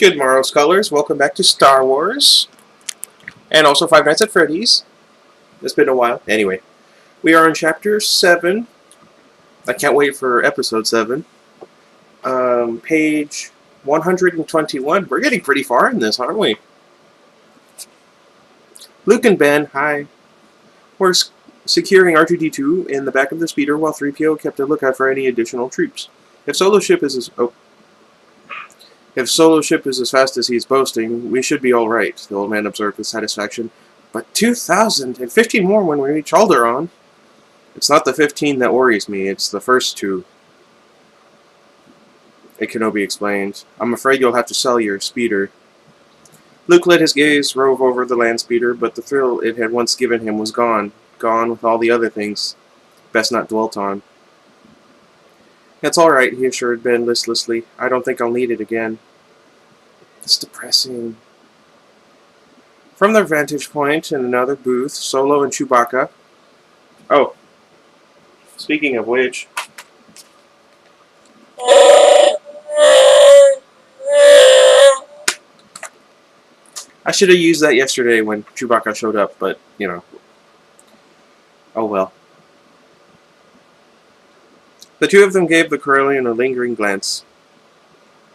Good morrow, scholars. Welcome back to Star Wars. And also Five Nights at Freddy's. It's been a while. Anyway, we are on Chapter 7. I can't wait for Episode 7. Page 121. We're getting pretty far in this, aren't we? Luke and Ben, hi. We're securing R2-D2 in the back of the speeder while 3PO kept a lookout for any additional troops. If Solo Ship is as fast as he's boasting, we should be all right, the old man observed with satisfaction. But 2,000 and 15 more when we reach Alderaan. It's not the 15 that worries me, it's the first two. Kenobi explained. I'm afraid you'll have to sell your speeder. Luke let his gaze rove over the land speeder, but the thrill it had once given him was gone. Gone with all the other things best not dwelt on. It's all right, he assured Ben listlessly. I don't think I'll need it again. It's depressing. From their vantage point in another booth, Solo and Chewbacca... Oh, speaking of which... I should have used that yesterday when Chewbacca showed up, but, you know. Oh well. The two of them gave the Corellian a lingering glance.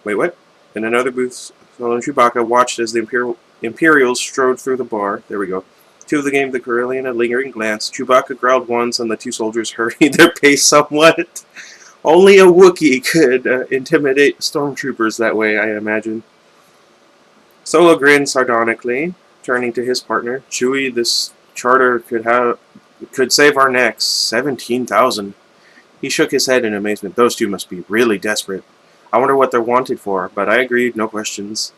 Wait, what? In another booth, Solo and Chewbacca watched as the Imperials strode through the bar. There we go. Two of them gave the Corellian a lingering glance. Chewbacca growled once, and the two soldiers hurried their pace somewhat. Only a Wookiee could intimidate stormtroopers that way, I imagine. Solo grinned sardonically, turning to his partner. Chewie, this charter could save our necks. 17,000. He shook his head in amazement. Those two must be really desperate. I wonder what they're wanted for, but I agreed, no questions.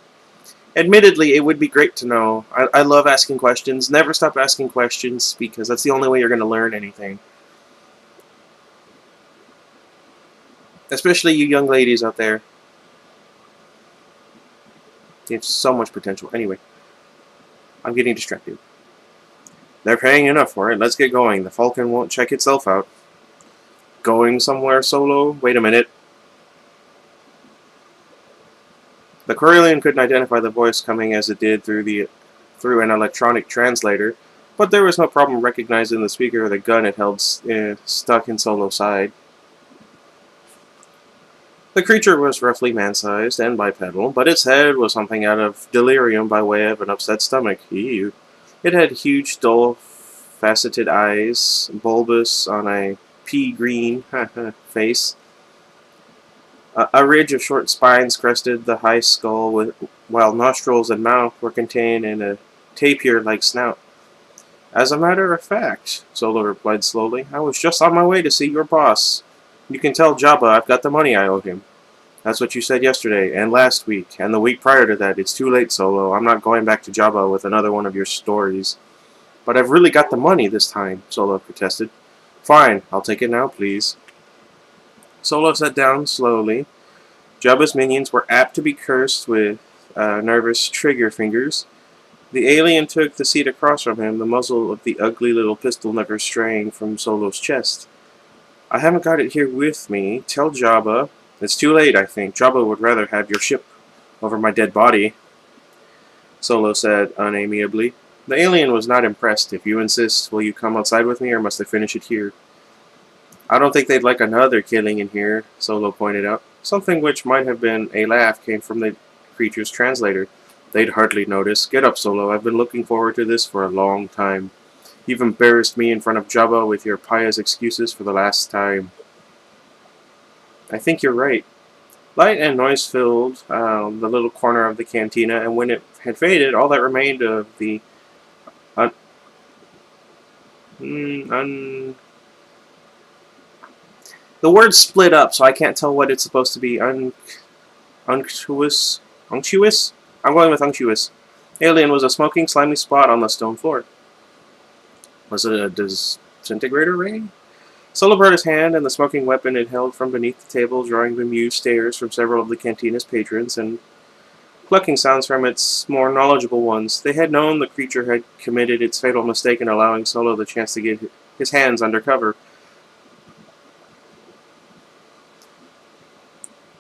Admittedly, it would be great to know. I love asking questions. Never stop asking questions, because that's the only way you're going to learn anything. Especially you young ladies out there. You have so much potential. Anyway, I'm getting distracted. They're paying enough for it. Let's get going. The Falcon won't check itself out. Going somewhere, Solo? Wait a minute. The Corellian couldn't identify the voice coming as it did through an electronic translator, but there was no problem recognizing the speaker or the gun it held stuck in Solo's side. The creature was roughly man-sized and bipedal, but its head was something out of delirium by way of an upset stomach. Ew. It had huge, dull, faceted eyes, bulbous on a pea-green face. A ridge of short spines crested the high skull, while nostrils and mouth were contained in a tapir-like snout. As a matter of fact, Solo replied slowly, I was just on my way to see your boss. You can tell Jabba I've got the money I owe him. That's what you said yesterday, and last week, and the week prior to that. It's too late, Solo. I'm not going back to Jabba with another one of your stories. But I've really got the money this time, Solo protested. Fine, I'll take it now, please. Solo sat down slowly. Jabba's minions were apt to be cursed with nervous trigger fingers. The alien took the seat across from him, the muzzle of the ugly little pistol never straying from Solo's chest. I haven't got it here with me. Tell Jabba. It's too late, I think. Jabba would rather have your ship over my dead body, Solo said unamiably. The alien was not impressed. If you insist, will you come outside with me, or must I finish it here? I don't think they'd like another killing in here, Solo pointed out. Something which might have been a laugh came from the creature's translator. They'd hardly notice. Get up, Solo. I've been looking forward to this for a long time. You've embarrassed me in front of Jabba with your pious excuses for the last time. I think you're right. Light and noise filled the little corner of the cantina, and when it had faded, all that remained of the the word split up, so I can't tell what it's supposed to be. Unctuous? Unctuous? I'm going with unctuous. Alien was a smoking, slimy spot on the stone floor. Was it a disintegrator ray? Solo brought his hand and the smoking weapon it held from beneath the table, drawing bemused stares from several of the cantina's patrons and clucking sounds from its more knowledgeable ones. They had known the creature had committed its fatal mistake in allowing Solo the chance to get his hands under cover.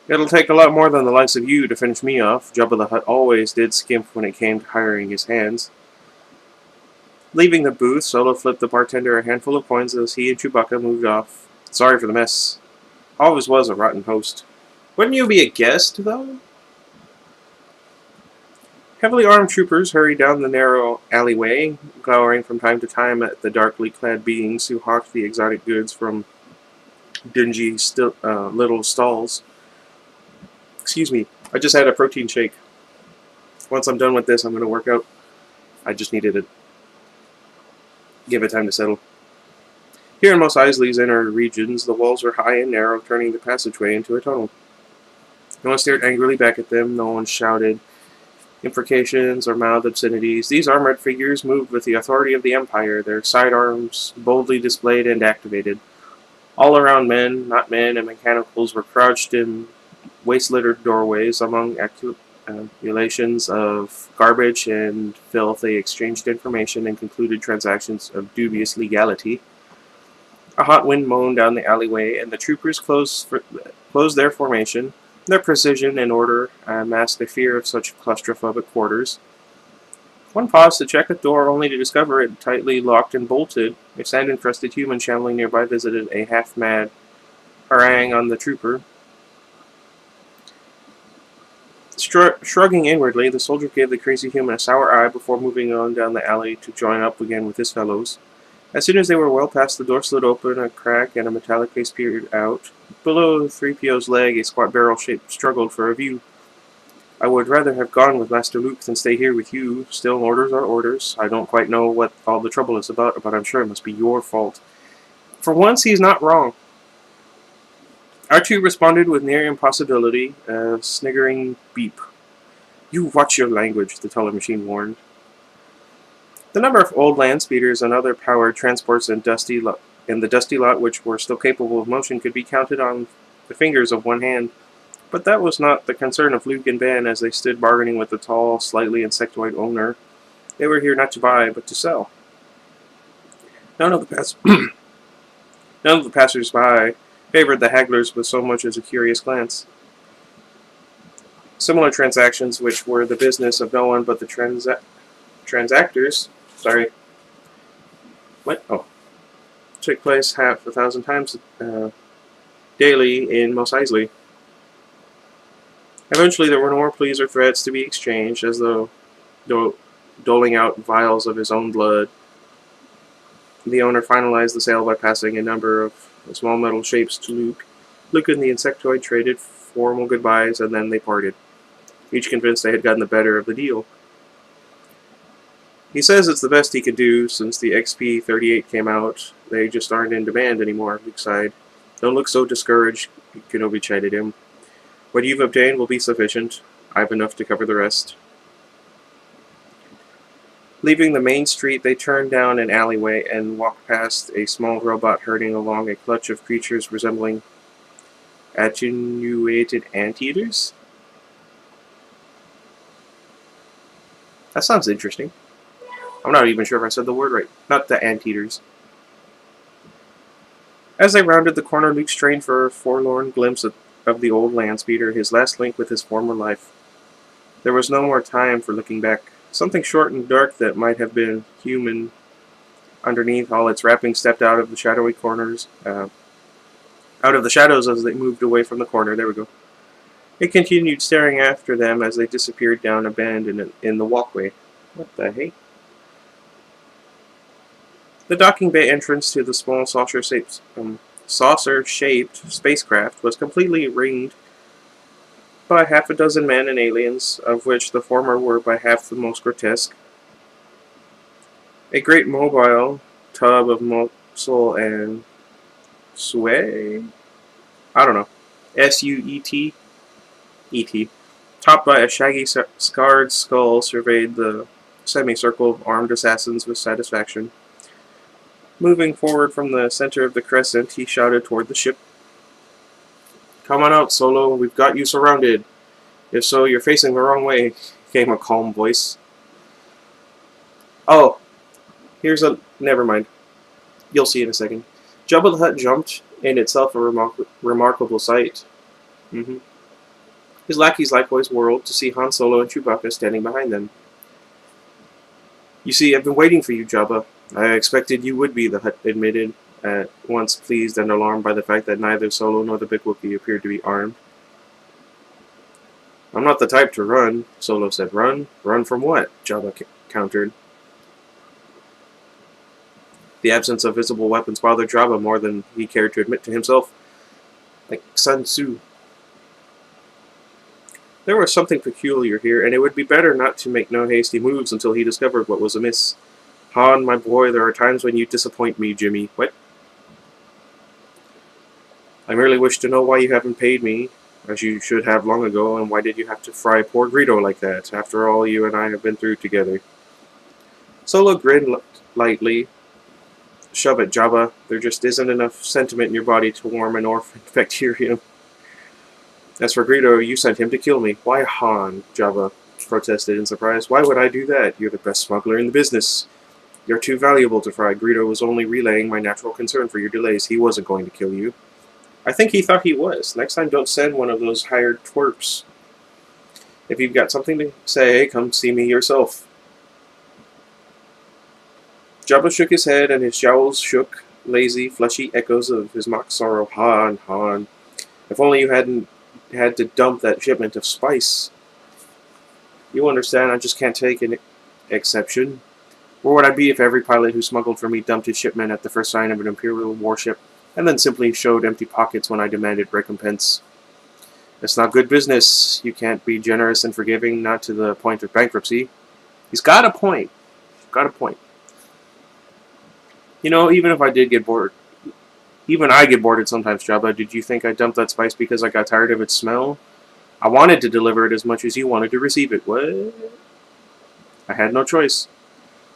It'll take a lot more than the likes of you to finish me off. Jabba the Hutt always did skimp when it came to hiring his hands. Leaving the booth, Solo flipped the bartender a handful of coins as he and Chewbacca moved off. Sorry for the mess. Always was a rotten host. Wouldn't you be a guest, though? Heavily armed troopers hurried down the narrow alleyway, glowering from time to time at the darkly clad beings who hawked the exotic goods from dingy little stalls. Excuse me, I just had a protein shake. Once I'm done with this, I'm going to work out. I just needed to give it time to settle. Here in Mos Eisley's inner regions, the walls were high and narrow, turning the passageway into a tunnel. No one stared angrily back at them, no one shouted imprecations or mouthed obscenities. These armored figures moved with the authority of the Empire, their sidearms boldly displayed and activated. All around men, not men, and mechanicals were crouched in waste-littered doorways among accumulations of garbage and filth. They exchanged information and concluded transactions of dubious legality. A hot wind moaned down the alleyway, and the troopers closed their formation. Their precision and order masked the fear of such claustrophobic quarters. One paused to check a door, only to discover it tightly locked and bolted. A sand-encrusted human shambling nearby visited a half-mad harangue on the trooper. Shrugging inwardly, the soldier gave the crazy human a sour eye before moving on down the alley to join up again with his fellows. As soon as they were well past, the door slid open, a crack and a metallic face peered out. Below 3PO's leg, a squat barrel shape struggled for a view. I would rather have gone with Master Luke than stay here with you. Still, orders are orders. I don't quite know what all the trouble is about, but I'm sure it must be your fault. For once, he's not wrong. R2 responded with near impossibility, a sniggering beep. You watch your language, the taller machine warned. The number of old land speeders and other powered transports in the dusty lot which were still capable of motion could be counted on the fingers of one hand. But that was not the concern of Luke and Ben as they stood bargaining with the tall, slightly insectoid owner. They were here not to buy, but to sell. None of the passers-by favored the hagglers with so much as a curious glance. Similar transactions, which were the business of no one but the transactors, took place half a thousand times daily in Mos Eisley. Eventually, there were no more pleas or threats to be exchanged, as though doling out vials of his own blood. The owner finalized the sale by passing a number of small metal shapes to Luke. Luke and the insectoid traded formal goodbyes, and then they parted, each convinced they had gotten the better of the deal. He says it's the best he could do since the XP-38 came out. They just aren't in demand anymore, Luke sighed. Don't look so discouraged, Kenobi chided him. What you've obtained will be sufficient. I've enough to cover the rest. Leaving the main street, they turned down an alleyway and walked past a small robot herding along a clutch of creatures resembling attenuated anteaters. That sounds interesting. I'm not even sure if I said the word right. Not the anteaters. As they rounded the corner, Luke strained for a forlorn glimpse of the old land speeder, his last link with his former life. There was no more time for looking back. Something short and dark that might have been human underneath all its wrappings stepped out of the shadowy corners, out of the shadows as they moved away from the corner. There we go. It continued staring after them as they disappeared down a bend in the walkway. What the hey? The docking bay entrance to the small saucer-shaped spacecraft was completely ringed by half a dozen men and aliens, of which the former were by half the most grotesque. A great mobile tub of muscle and suet? I don't know. S-U-E-T? E-T. Topped by a shaggy, scarred skull, surveyed the semicircle of armed assassins with satisfaction. Moving forward from the center of the crescent, he shouted toward the ship. Come on out, Solo. We've got you surrounded. If so, you're facing the wrong way, came a calm voice. Oh, never mind. You'll see in a second. Jabba the Hutt jumped, in itself a remarkable sight. His lackeys likewise whirled to see Han Solo and Chewbacca standing behind them. "You see, I've been waiting for you, Jabba. I expected you would be," the Hutt admitted, at once pleased and alarmed by the fact that neither Solo nor the big Wookiee appeared to be armed. "I'm not the type to run," Solo said. "Run? Run from what?" Jabba countered. The absence of visible weapons bothered Jabba more than he cared to admit to himself. Like Sun Tzu. There was something peculiar here, and it would be better not to make no hasty moves until he discovered what was amiss. "Han, my boy, there are times when you disappoint me, Jimmy." "What?" "I merely wish to know why you haven't paid me, as you should have long ago, and why did you have to fry poor Greedo like that, after all you and I have been through together?" Solo grinned lightly. "Shove it, Jabba. There just isn't enough sentiment in your body to warm an orphan bacterium. As for Greedo, you sent him to kill me." "Why, Han?" Jabba protested in surprise. "Why would I do that? You're the best smuggler in the business. You're too valuable to fry. Greedo was only relaying my natural concern for your delays. He wasn't going to kill you." "I think he thought he was. Next time, don't send one of those hired twerps. If you've got something to say, come see me yourself." Jabba shook his head, and his jowls shook, lazy, fleshy echoes of his mock sorrow. "Han, Han. If only you hadn't had to dump that shipment of spice. You understand, I just can't take an exception. Where would I be if every pilot who smuggled for me dumped his shipment at the first sign of an Imperial warship, and then simply showed empty pockets when I demanded recompense? It's not good business. You can't be generous and forgiving, not to the point of bankruptcy." He's got a point. Got a point. "You know, even I get bored it sometimes, Jabba. Did you think I dumped that spice because I got tired of its smell? I wanted to deliver it as much as you wanted to receive it." "What?" "I had no choice."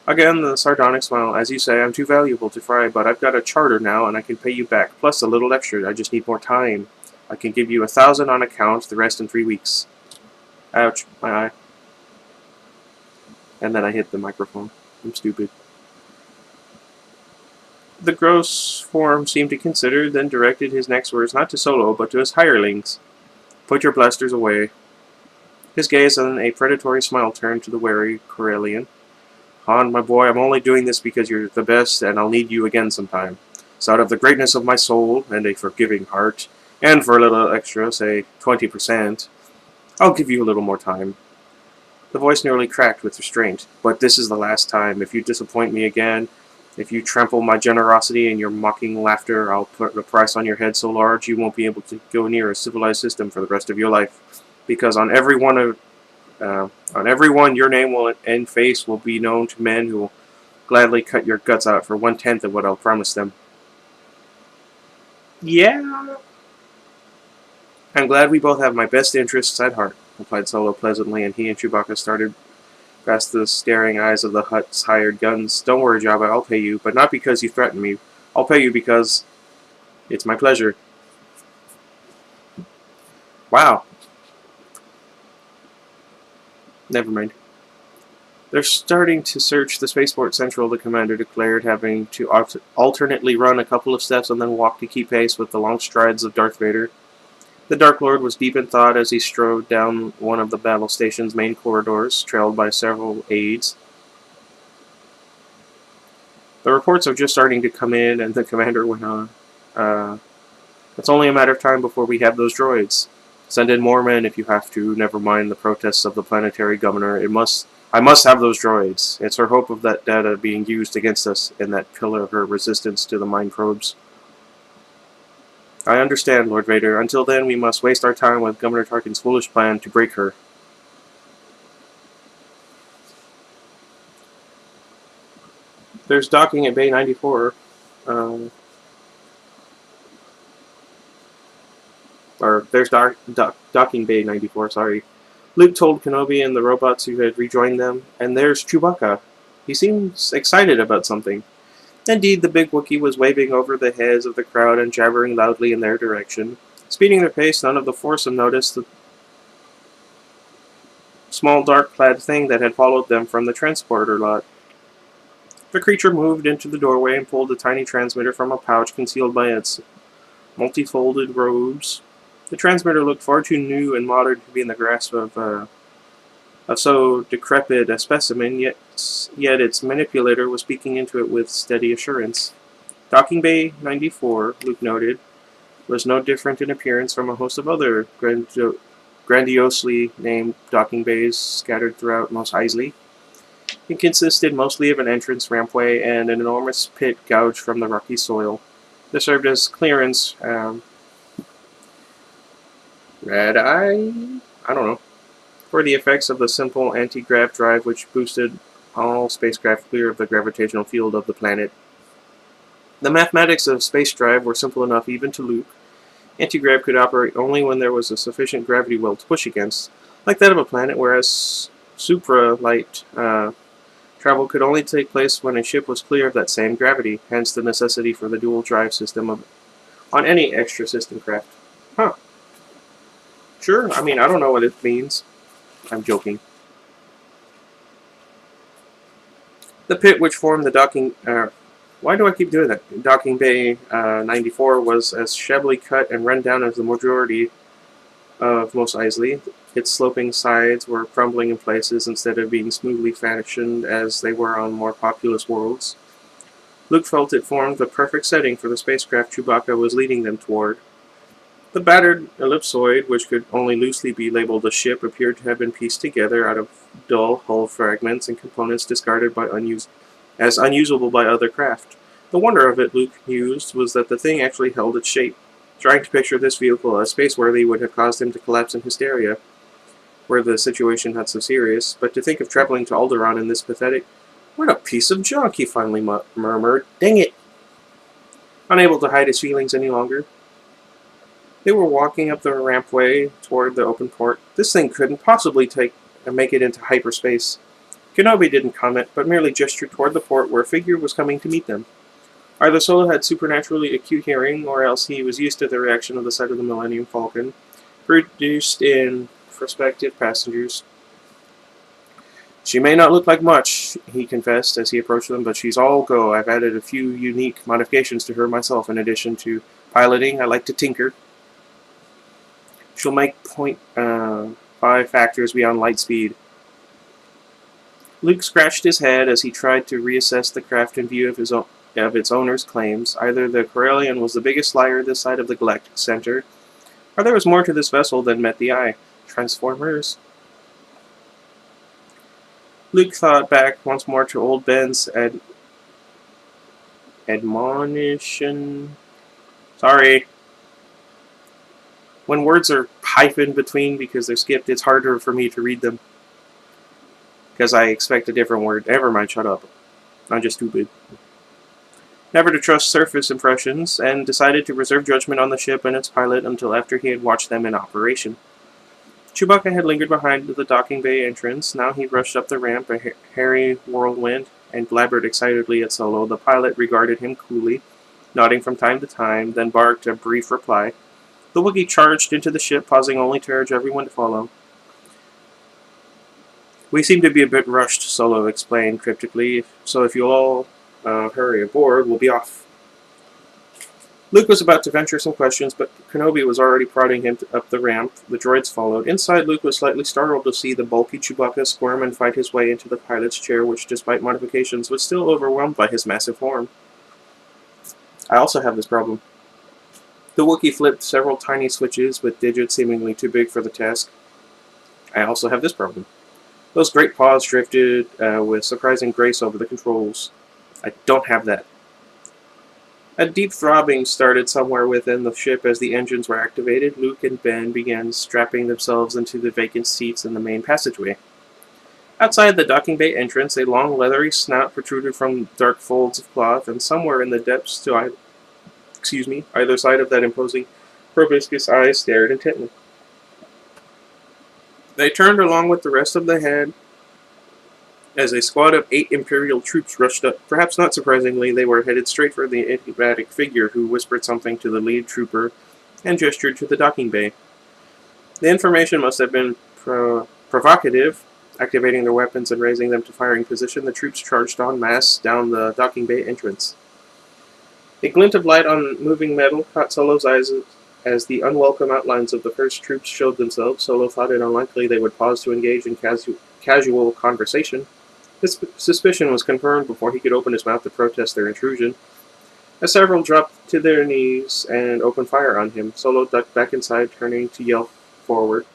Again, the sardonic smile. "As you say, I'm too valuable to fry, but I've got a charter now, and I can pay you back, plus a little extra. I just need more time. I can give you 1,000 on account, the rest in 3 weeks. Ouch, my eye. And then I hit the microphone. I'm stupid. The gross form seemed to consider, then directed his next words not to Solo, but to his hirelings. "Put your blasters away." His gaze and a predatory smile turned to the wary Corellian. "Han, my boy, I'm only doing this because you're the best, and I'll need you again sometime. So out of the greatness of my soul, and a forgiving heart, and for a little extra, say 20%, I'll give you a little more time." The voice nearly cracked with restraint. "But this is the last time. If you disappoint me again, if you trample my generosity in your mocking laughter, I'll put a price on your head so large you won't be able to go near a civilized system for the rest of your life. Because on every one, your name and face will be known to men who will gladly cut your guts out for 1/10 of what I'll promise them." "Yeah. I'm glad we both have my best interests at heart," replied Solo pleasantly, and he and Chewbacca started past the staring eyes of the Hutt's hired guns. "Don't worry, Jabba, I'll pay you, but not because you threaten me. I'll pay you because it's my pleasure." Wow. Never mind. "They're starting to search the spaceport central," the commander declared, having to alternately run a couple of steps and then walk to keep pace with the long strides of Darth Vader. The Dark Lord was deep in thought as he strode down one of the battle station's main corridors, trailed by several aides. "The reports are just starting to come in," and the commander went on. It's only a matter of time before we have those droids. Send in more men if you have to, never mind the protests of the planetary governor. I must have those droids. It's her hope of that data being used against us in that pillar of her resistance to the mind probes." "I understand, Lord Vader. Until then, we must waste our time with Governor Tarkin's foolish plan to break her." "There's docking at Bay 94. There's docking Bay 94, sorry. Luke told Kenobi and the robots who had rejoined them, and there's Chewbacca. He seems excited about something." Indeed, the big Wookiee was waving over the heads of the crowd and jabbering loudly in their direction. Speeding their pace, none of the foursome noticed the small dark-clad thing that had followed them from the transporter lot. The creature moved into the doorway and pulled a tiny transmitter from a pouch concealed by its multifolded robes. The transmitter looked far too new and modern to be in the grasp of so decrepit a specimen, yet its manipulator was speaking into it with steady assurance. Docking Bay 94, Luke noted, was no different in appearance from a host of other grandiosely named docking bays scattered throughout Mos Eisley. It consisted mostly of an entrance rampway and an enormous pit gouged from the rocky soil. This served as clearance, red eye? I don't know. For the effects of the simple anti-grav drive which boosted all spacecraft clear of the gravitational field of the planet. The mathematics of space drive were simple enough even to Luke. Anti-grav could operate only when there was a sufficient gravity well to push against, like that of a planet, whereas supra-light travel could only take place when a ship was clear of that same gravity, hence the necessity for the dual drive system on any extra system craft. Huh. Sure, I mean, I don't know what it means. I'm joking. The pit which formed the docking... why do I keep doing that? Docking Bay 94 was as shabbily cut and run down as the majority of Mos Eisley. Its sloping sides were crumbling in places instead of being smoothly fashioned as they were on more populous worlds. Luke felt it formed the perfect setting for the spacecraft Chewbacca was leading them toward. The battered ellipsoid, which could only loosely be labeled a ship, appeared to have been pieced together out of dull hull fragments and components discarded by as unusable by other craft. The wonder of it, Luke mused, was that the thing actually held its shape. Trying to picture this vehicle as spaceworthy would have caused him to collapse in hysteria, were the situation not so serious, but to think of traveling to Alderaan in this pathetic... What a piece of junk, he finally murmured. Dang it! Unable to hide his feelings any longer. They were walking up the rampway toward the open port. This thing couldn't possibly make it into hyperspace. Kenobi didn't comment, but merely gestured toward the port where a figure was coming to meet them. Either Solo had supernaturally acute hearing, or else he was used to the reaction of the sight of the Millennium Falcon, produced in prospective passengers. She may not look like much, he confessed as he approached them, but she's all go. I've added a few unique modifications to her myself. In addition to piloting, I like to tinker. She'll make 0.5 factors beyond light speed. Luke scratched his head as he tried to reassess the craft in view of its owner's claims. Either the Corellian was the biggest liar this side of the Galactic Center, or there was more to this vessel than met the eye. Transformers. Luke thought back once more to old Ben's admonition. Sorry. When words are hyphened between because they're skipped, it's harder for me to read them. Because I expect a different word. Never mind, shut up. I'm just stupid. Never to trust surface impressions, and decided to reserve judgment on the ship and its pilot until after he had watched them in operation. Chewbacca had lingered behind the docking bay entrance. Now he rushed up the ramp, a hairy whirlwind, and blabbered excitedly at Solo. The pilot regarded him coolly, nodding from time to time, then barked a brief reply. The Wookiee charged into the ship, pausing only to urge everyone to follow. We seem to be a bit rushed, Solo explained cryptically, so if you'll all hurry aboard, we'll be off. Luke was about to venture some questions, but Kenobi was already prodding him up the ramp. The droids followed. Inside, Luke was slightly startled to see the bulky Chewbacca squirm and fight his way into the pilot's chair, which, despite modifications, was still overwhelmed by his massive form. I also have this problem. The Wookiee flipped several tiny switches with digits seemingly too big for the task. I also have this problem. Those great paws drifted with surprising grace over the controls. I don't have that. A deep throbbing started somewhere within the ship as the engines were activated. Luke and Ben began strapping themselves into the vacant seats in the main passageway. Outside the docking bay entrance, a long leathery snout protruded from dark folds of cloth, and somewhere in the depths to either side of that imposing proboscis eyes stared intently. They turned along with the rest of the head as a squad of 8 Imperial troops rushed up. Perhaps not surprisingly, they were headed straight for the enigmatic figure, who whispered something to the lead trooper and gestured to the docking bay. The information must have been provocative. Activating their weapons and raising them to firing position, the troops charged en masse down the docking bay entrance. A glint of light on moving metal caught Solo's eyes As the unwelcome outlines of the first troops showed themselves, Solo thought it unlikely they would pause to engage in casual conversation. His suspicion was confirmed before he could open his mouth to protest their intrusion. As several dropped to their knees and opened fire on him, Solo ducked back inside, turning to yell forward.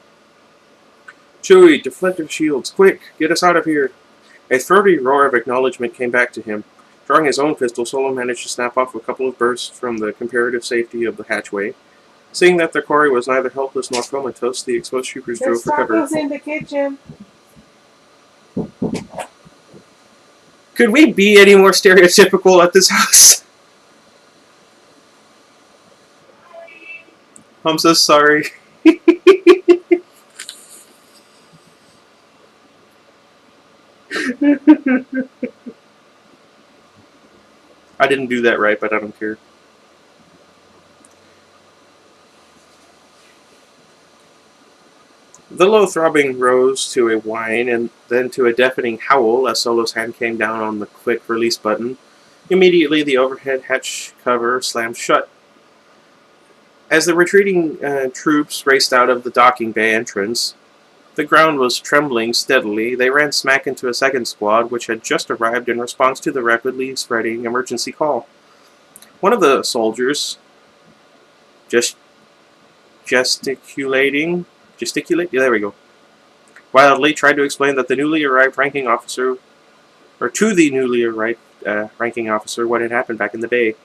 Chewie, deflector shields, quick, get us out of here. A throaty roar of acknowledgement came back to him. Drawing his own pistol, Solo managed to snap off a couple of bursts from the comparative safety of the hatchway. Seeing that their quarry was neither helpless nor comatose, the exposed troopers drove for cover. There's tacos in the kitchen. Could we be any more stereotypical at this house? I'm so sorry. I didn't do that right, but I don't care. The low throbbing rose to a whine and then to a deafening howl as Solo's hand came down on the quick release button. Immediately, the overhead hatch cover slammed shut. As the retreating troops raced out of the docking bay entrance, the ground was trembling steadily. They ran smack into a second squad, which had just arrived in response to the rapidly spreading emergency call. One of the soldiers, gesticulating, there we go, wildly tried to explain that the newly arrived ranking officer, or to the newly arrived ranking officer, what had happened back in the day.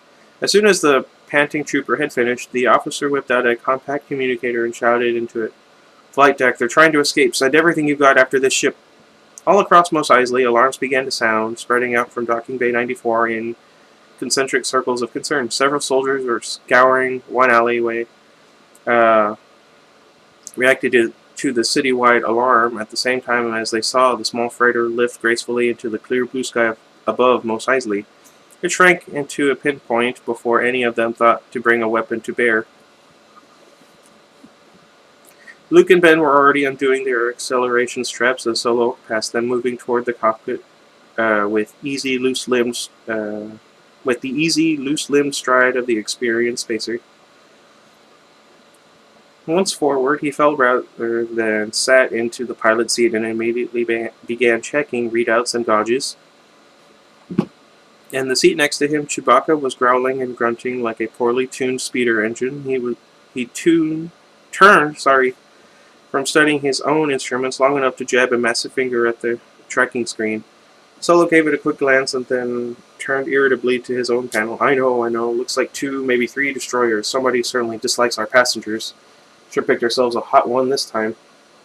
As soon as the panting trooper had finished, the officer whipped out a compact communicator and shouted into it. Flight deck, they're trying to escape. Send everything you've got after this ship. All across Mos Eisley, alarms began to sound, spreading out from Docking Bay 94 in concentric circles of concern. Several soldiers were scouring one alleyway, reacted to the citywide alarm at the same time as they saw the small freighter lift gracefully into the clear blue sky above Mos Eisley. It shrank into a pinpoint before any of them thought to bring a weapon to bear. Luke and Ben were already undoing their acceleration straps as Solo passed them, moving toward the cockpit with the easy, loose-limbed stride of the experienced spacer. Once forward, he fell rather than sat into the pilot seat and immediately began checking readouts and gauges. In the seat next to him, Chewbacca was growling and grunting like a poorly tuned speeder engine. He turned from studying his own instruments long enough to jab a massive finger at the tracking screen. Solo gave it a quick glance and then turned irritably to his own panel. I know. Looks like 2, maybe 3 destroyers. Somebody certainly dislikes our passengers. Sure picked ourselves a hot one this time.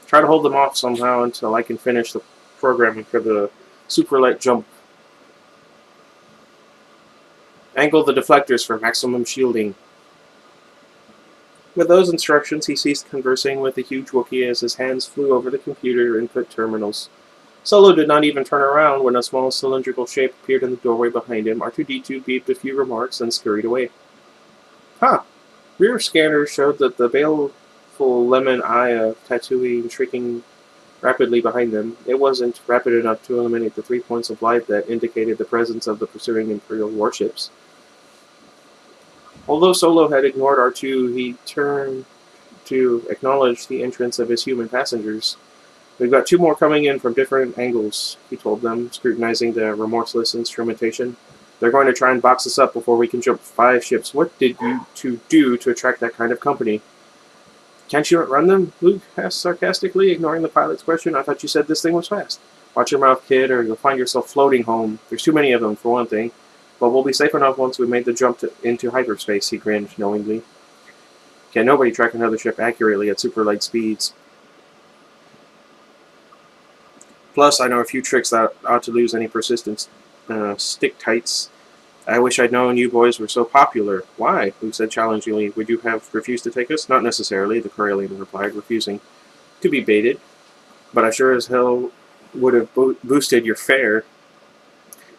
Try to hold them off somehow until I can finish the programming for the super light jump. Angle the deflectors for maximum shielding. With those instructions, he ceased conversing with the huge Wookiee as his hands flew over the computer input terminals. Solo did not even turn around when a small cylindrical shape appeared in the doorway behind him. R2-D2 beeped a few remarks and scurried away. Rear scanner showed that the baleful lemon eye of Tatooine shrinking rapidly behind them. It wasn't rapid enough to eliminate the 3 points of light that indicated the presence of the pursuing Imperial warships. Although Solo had ignored R2, he turned to acknowledge the entrance of his human passengers. We've got 2 more coming in from different angles, he told them, scrutinizing the remorseless instrumentation. They're going to try and box us up before we can jump 5 ships. What did you 2 do to attract that kind of company? Can't you outrun them? Luke asked sarcastically, ignoring the pilot's question. I thought you said this thing was fast. Watch your mouth, kid, or you'll find yourself floating home. There's too many of them, for one thing. But we'll be safe enough once we made the jump into hyperspace, he grinned knowingly. Can nobody track another ship accurately at super light speeds? Plus, I know a few tricks that ought to lose any persistent stick-tights. I wish I'd known you boys were so popular. Why? Luke said challengingly. Would you have refused to take us? Not necessarily, the Corellian replied, refusing to be baited. But I sure as hell would have boosted your fare.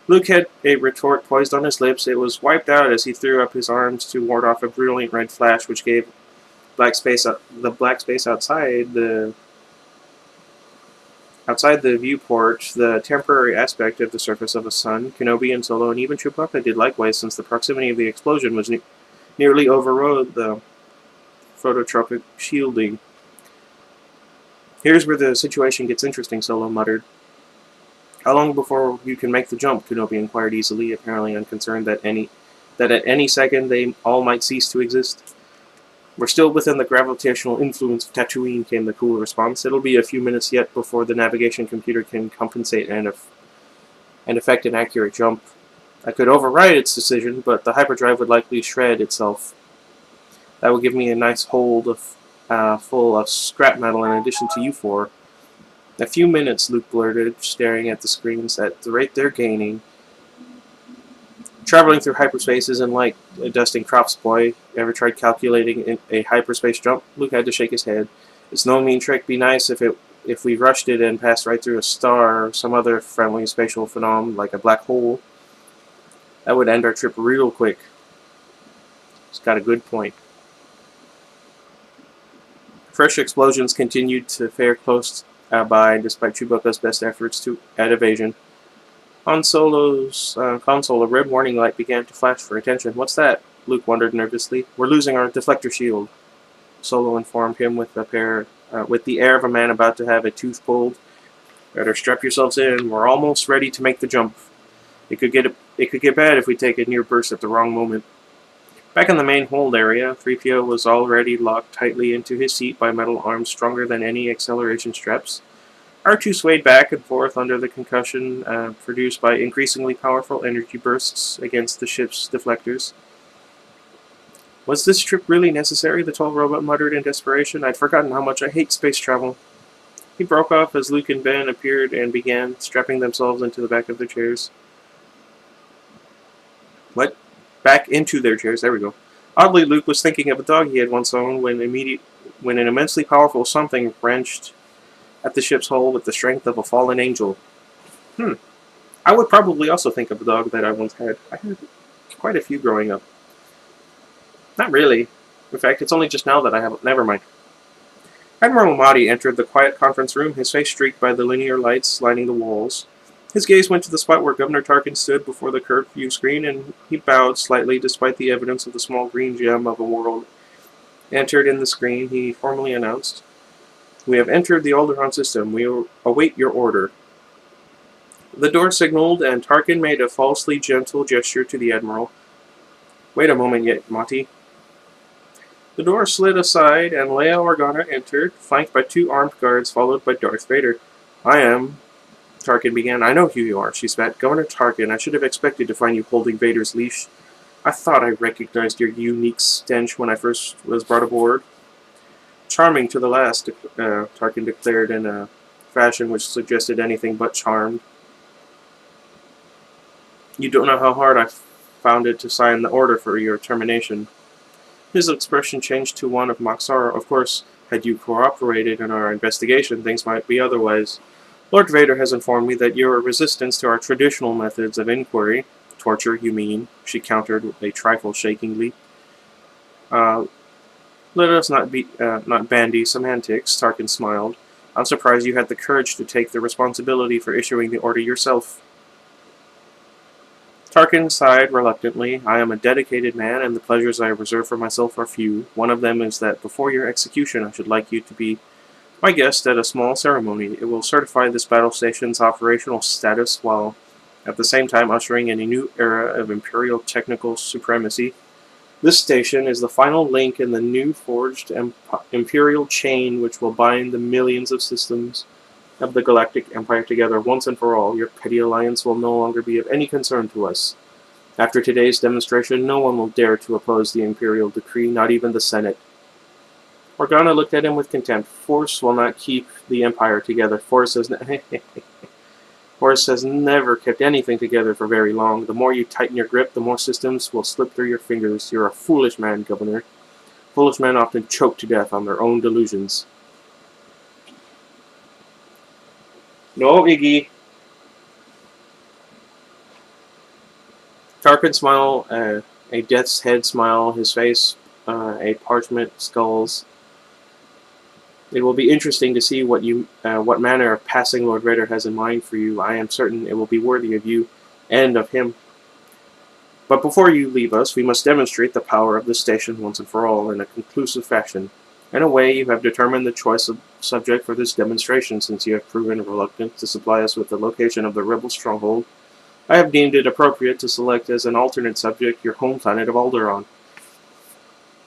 Luke had a retort poised on his lips. It was wiped out as he threw up his arms to ward off a brilliant red flash which gave the black space outside the viewport the temporary aspect of the surface of a sun. Kenobi and Solo and even Chewbacca did likewise, since the proximity of the explosion was nearly overrode the phototropic shielding. Here's where the situation gets interesting, Solo muttered. How long before you can make the jump? Kenobi inquired easily, apparently unconcerned that at any second they all might cease to exist. We're still within the gravitational influence of Tatooine, came the cool response. It'll be a few minutes yet before the navigation computer can compensate and effect an accurate jump. I could override its decision, but the hyperdrive would likely shred itself. That would give me a nice hold full of scrap metal in addition to you four. A few minutes, Luke blurted, staring at the screens. At the rate they're gaining. Traveling through hyperspace isn't like dusting crops, boy. Ever tried calculating a hyperspace jump? Luke had to shake his head. It's no mean trick. Be nice if we rushed it and passed right through a star or some other friendly spatial phenomenon like a black hole. That would end our trip real quick. He's got a good point. Fresh explosions continued to fare close by, despite Chewbacca's best efforts at evasion. On Solo's console, a red warning light began to flash for attention. What's that? Luke wondered nervously. We're losing our deflector shield. Solo informed him with the air of a man about to have a tooth pulled. Better strap yourselves in. We're almost ready to make the jump. It could get bad if we take a near burst at the wrong moment. Back in the main hold area, 3PO was already locked tightly into his seat by metal arms stronger than any acceleration straps. R2 swayed back and forth under the concussion produced by increasingly powerful energy bursts against the ship's deflectors. Was this trip really necessary? The tall robot muttered in desperation. I'd forgotten how much I hate space travel. He broke off as Luke and Ben appeared and began strapping themselves into the back of their chairs. What? Back into their chairs. There we go. Oddly, Luke was thinking of a dog he had once owned when an immensely powerful something wrenched at the ship's hull with the strength of a fallen angel. I would probably also think of a dog that I once had. I had quite a few growing up. Not really. In fact, it's only just now that I have. Never mind. Admiral Mahdi entered the quiet conference room, his face streaked by the linear lights lining the walls. His gaze went to the spot where Governor Tarkin stood before the curved view screen, and he bowed slightly despite the evidence of the small green gem of a world entered in the screen. He formally announced, "We have entered the Alderaan system. We await your order." The door signaled, and Tarkin made a falsely gentle gesture to the Admiral. "Wait a moment yet, Mati." The door slid aside, and Leia Organa entered, flanked by two armed guards, followed by Darth Vader. "I am," Tarkin began. "I know who you are," she spat. "Governor Tarkin, I should have expected to find you holding Vader's leash. I thought I recognized your unique stench when I first was brought aboard." "Charming to the last," Tarkin declared in a fashion which suggested anything but charmed. "You don't know how hard I found it to sign the order for your termination." His expression changed to one of mock sorrow. "Of course, had you cooperated in our investigation, things might be otherwise. Lord Vader has informed me that your resistance to our traditional methods of inquiry—" "Torture, you mean?" she countered a trifle shakingly. "Let us not bandy semantics," Tarkin smiled. "I'm surprised you had the courage to take the responsibility for issuing the order yourself." Tarkin sighed reluctantly. "I am a dedicated man, and the pleasures I reserve for myself are few. One of them is that before your execution I should like you to be my guest at a small ceremony. It will certify this battle station's operational status while at the same time ushering in a new era of Imperial technical supremacy. This station is the final link in the new forged Imperial chain which will bind the millions of systems of the Galactic Empire together once and for all. Your petty alliance will no longer be of any concern to us. After today's demonstration, no one will dare to oppose the Imperial decree, not even the Senate." Organa looked at him with contempt. "Force will not keep the Empire together. Force has never kept anything together for very long. The more you tighten your grip, the more systems will slip through your fingers. You're a foolish man, Governor. Foolish men often choke to death on their own delusions." "No, Iggy." Tarkin smiled, a death's head smile, his face a parchment skull's. "It will be interesting to see what manner of passing Lord Vader has in mind for you. I am certain it will be worthy of you and of him." But before you leave us, we must demonstrate the power of this station once and for all in a conclusive fashion. In a way, you have determined the choice of subject for this demonstration, since you have proven reluctant to supply us with the location of the rebel stronghold. I have deemed it appropriate to select as an alternate subject your home planet of Alderaan.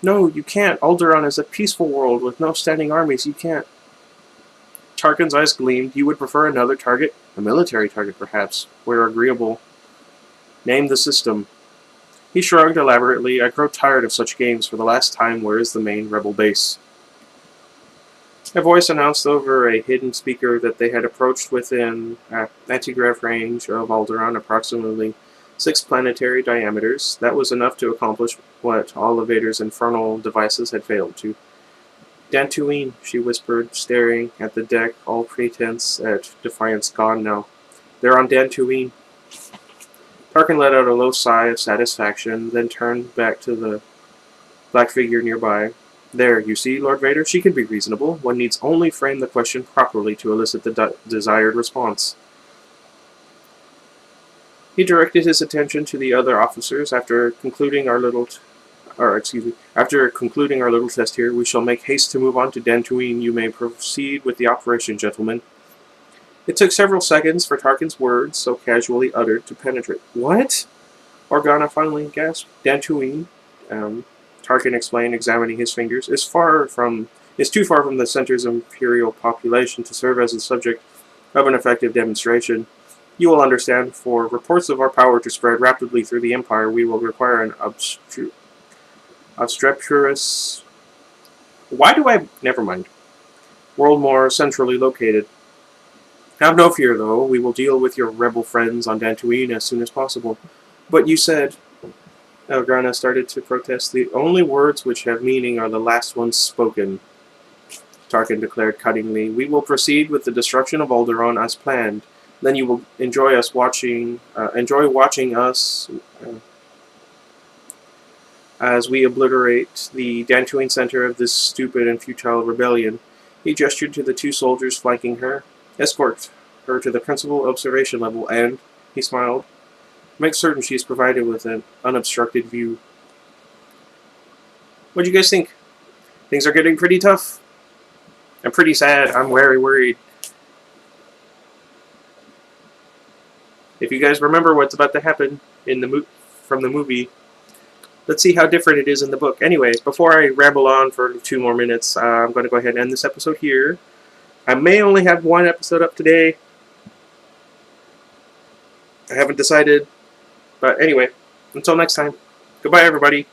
No, you can't. Alderaan is a peaceful world with no standing armies. You can't. Tarkin's eyes gleamed. You would prefer another target? A military target, perhaps. We're agreeable. Name the system. He shrugged elaborately. I grow tired of such games. For the last time, where is the main rebel base? A voice announced over a hidden speaker that they had approached within anti-grav range of Alderaan, approximately 6 planetary diameters. That was enough to accomplish what all of Vader's infernal devices had failed to. Dantooine, she whispered, staring at the deck, all pretense at defiance gone now. They're on Dantooine. Tarkin let out a low sigh of satisfaction, then turned back to the black figure nearby. There, you see, Lord Vader, she can be reasonable. One needs only frame the question properly to elicit the desired response. He directed his attention to the other officers. After concluding our little test here, we shall make haste to move on to Dantooine. You may proceed with the operation, gentlemen. It took several seconds for Tarkin's words, so casually uttered, to penetrate. What? Organa finally gasped. Dantooine, Tarkin explained, examining his fingers, is too far from the center's imperial population to serve as the subject of an effective demonstration. You will understand, for reports of our power to spread rapidly through the Empire, we will require an obstreperous... Never mind. World more centrally located. Have no fear, though. We will deal with your rebel friends on Dantooine as soon as possible. But you said... Organa started to protest. The only words which have meaning are the last ones spoken, Tarkin declared cuttingly. We will proceed with the destruction of Alderaan as planned. Then you will enjoy watching us as we obliterate the Dantooine center of this stupid and futile rebellion. He gestured to the 2 soldiers flanking her. Escort her to the principal observation level and, he smiled, make certain she is provided with an unobstructed view. What do you guys think? Things are getting pretty tough. I'm pretty sad. I'm very worried. If you guys remember what's about to happen in from the movie, let's see how different it is in the book. Anyway, before I ramble on for 2 more minutes, I'm going to go ahead and end this episode here. I may only have 1 episode up today. I haven't decided. But anyway, until next time. Goodbye, everybody.